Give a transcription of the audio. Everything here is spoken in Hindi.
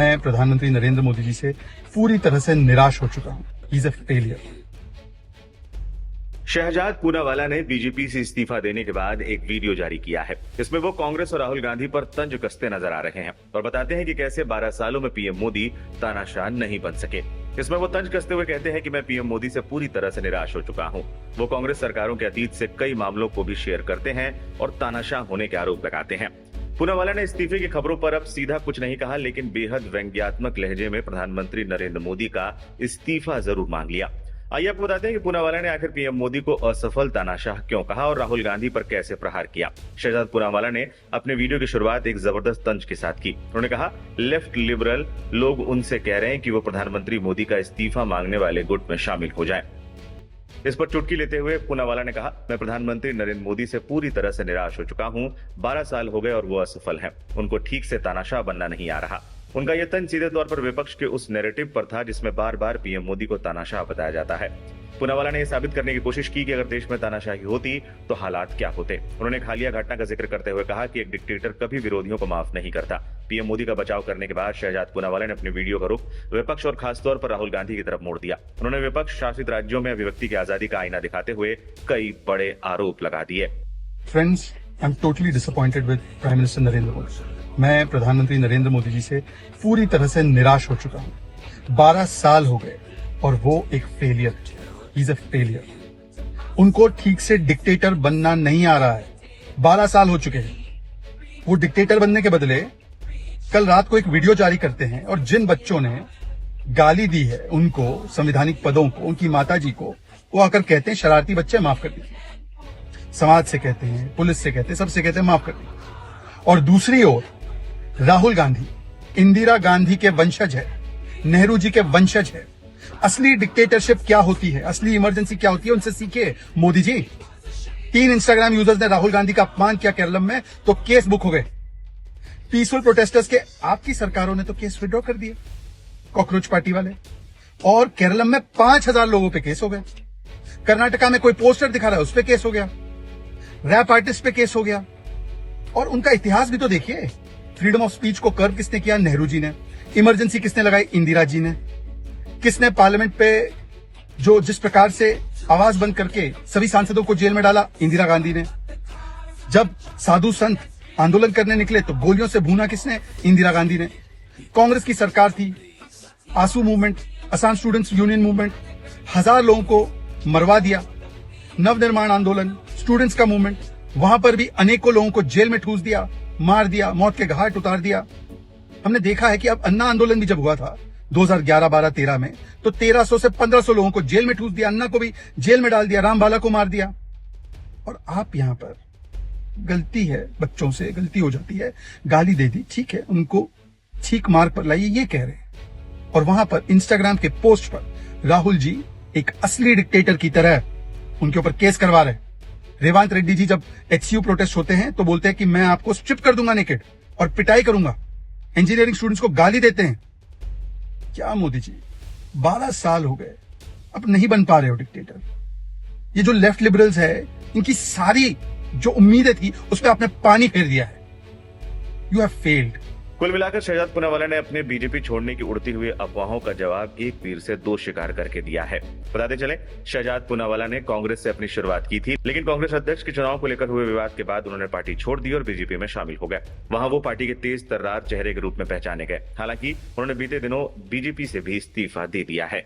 मैं प्रधानमंत्री नरेंद्र मोदी जी से पूरी तरह से निराश हो चुका हूं। He is a failure. Shehzad Poonawalla ने बीजेपी से इस्तीफा देने के बाद एक वीडियो जारी किया है। इसमें वो कांग्रेस और राहुल गांधी पर तंज कसते नजर आ रहे हैं और बताते हैं कि कैसे 12 सालों में पीएम मोदी तानाशाह नहीं बन सके। इसमें वो तंज कसते हुए कहते हैं कि मैं पीएम मोदी से पूरी तरह से निराश हो चुका हूं। वो कांग्रेस सरकारों के अतीत से कई मामलों को भी शेयर करते हैं और तानाशाह होने के आरोप लगाते हैं। पूनावाला ने इस्तीफे की खबरों पर अब सीधा कुछ नहीं कहा, लेकिन बेहद व्यंग्यात्मक लहजे में प्रधानमंत्री नरेंद्र मोदी का इस्तीफा जरूर मांग लिया। आइए आपको बताते हैं कि पूनावाला ने आखिर पीएम मोदी को असफल तानाशाह क्यों कहा और राहुल गांधी पर कैसे प्रहार किया। शहजाद पूनावाला ने अपने वीडियो की शुरुआत एक जबरदस्त तंज के साथ की। उन्होंने कहा, लेफ्ट लिबरल लोग उनसे कह रहे हैं कि वो प्रधानमंत्री मोदी का इस्तीफा मांगने वाले गुट में शामिल हो जाएं। इस पर चुटकी लेते हुए पूनावाला ने कहा, मैं प्रधानमंत्री नरेंद्र मोदी से पूरी तरह से निराश हो चुका हूं। 12 साल हो गए और वो असफल हैं। उनको ठीक से तानाशाह बनना नहीं आ रहा। उनका यह तंज सीधे तौर पर विपक्ष के उस नैरेटिव पर था जिसमें बार बार पीएम मोदी को तानाशाह बताया जाता है। पूनावाला ने यह साबित करने की कोशिश की कि अगर देश में तानाशाही होती तो हालात क्या होते। उन्होंने एक हालिया घटना का जिक्र करते हुए कहा कि एक डिक्टेटर कभी विरोधियों को माफ नहीं करता। पीएम मोदी का बचाव करने के बाद शहजाद पूनावाला ने अपनी वीडियो का रुख विपक्ष और खासतौर पर राहुल गांधी की तरफ मोड़ दिया। उन्होंने विपक्ष शासित राज्यों में अभिव्यक्ति की आजादी का आईना दिखाते हुए कई बड़े आरोप लगा दिए। Friends, I am totally disappointed with prime minister Narendra Modi. मैं प्रधानमंत्री नरेंद्र मोदी जी से पूरी तरह से निराश हो चुका हूं। 12 साल हो गए और वो एक failure. He is a failure. उनको ठीक से डिक्टेटर बनना नहीं आ रहा है। 12 साल हो चुके हैं। वो डिक्टेटर बनने के बदले कल रात को एक वीडियो जारी करते हैं और जिन बच्चों ने गाली दी है उनको, संवैधानिक पदों को, उनकी माताजी को, वो आकर कहते हैं शरारती बच्चे माफ कर दीजिए। समाज से कहते हैं, पुलिस से कहते हैं, सबसे कहते हैं माफ कर दीजिए। और दूसरी ओर राहुल गांधी इंदिरा गांधी के वंशज है, नेहरू जी के वंशज है। असली डिक्टेटरशिप क्या होती है, असली इमरजेंसी क्या होती है, उनसे सीखिए मोदी जी। 3 इंस्टाग्राम यूजर्स ने राहुल गांधी का अपमान किया केरलम में तो केस बुक हो गए। पीसफुल प्रोटेस्टर्स के आपकी सरकारों ने तो केस विड्रॉ कर दिए, कॉकरोच पार्टी वाले। और केरलम में 5000 लोगों पे केस हो गए। कर्नाटका में कोई पोस्टर दिखा रहा है उस पे केस हो गया। रैप आर्टिस्ट पे केस हो गया। और उनका इतिहास भी तो देखिए। फ्रीडम ऑफ स्पीच को कर्व किसने किया? नेहरू जी ने। इमरजेंसी किसने लगाई? इंदिरा जी ने। किसने पार्लियामेंट पे जो जिस प्रकार से आवाज बंद करके सभी सांसदों को जेल में डाला? इंदिरा गांधी ने। जब साधु संत आंदोलन करने निकले तो गोलियों से भूना किसने? इंदिरा गांधी ने। कांग्रेस की सरकार थी। आंसू movement, Assam students union movement, 1000 लोगों को मरवा दिया। नवनिर्माण आंदोलन, स्टूडेंट्स का मूवमेंट, वहां पर भी अनेकों लोगों को जेल में ठूस दिया, मार दिया, मौत के घाट उतार दिया। हमने देखा है कि अब अन्ना आंदोलन भी जब हुआ था 2011, 12, 13 में, तो 1300 से 1500 लोगों को जेल में ठूस दिया, अन्ना को भी जेल में डाल दिया, रामबाला को मार दिया। और आप यहां पर गलती है, बच्चों से गलती हो जाती है, गाली दे दी, ठीक है, उनको ठीक मार्ग पर लाइए, ये कह रहे हैं। और वहां पर इंस्टाग्राम के पोस्ट पर राहुल जी एक असली डिक्टेटर की तरह उनके ऊपर केस करवा रहे हैं। रेवांत रेड्डी जी जब एचसीयू प्रोटेस्ट होते हैं तो बोलते हैं कि मैं आपको स्ट्रिप कर दूंगा नेकेड और पिटाई करूंगा। इंजीनियरिंग स्टूडेंट्स को गाली देते हैं। क्या मोदी जी, 12 साल हो गए, अब नहीं बन पा रहे हो डिक्टेटर। ये जो लेफ्ट लिबरल्स है, इनकी सारी जो उम्मीदें थी उस पर आपने पानी फेर दिया है। You have failed. कुल मिलाकर शहजाद पूनावाला ने अपने बीजेपी छोड़ने की उड़ती हुई अफवाहों का जवाब एक तीर से 2 शिकार करके दिया है। बताते चले, शहजाद पूनावाला ने कांग्रेस से अपनी शुरुआत की थी, लेकिन कांग्रेस अध्यक्ष के चुनाव को लेकर हुए विवाद के बाद उन्होंने पार्टी छोड़ दी और बीजेपी में शामिल हो गए। वहां वो पार्टी के तेज तर्रार चेहरे के रूप में पहचाने गए। हालांकि उन्होंने बीते दिनों बीजेपी से भी इस्तीफा दे दिया है।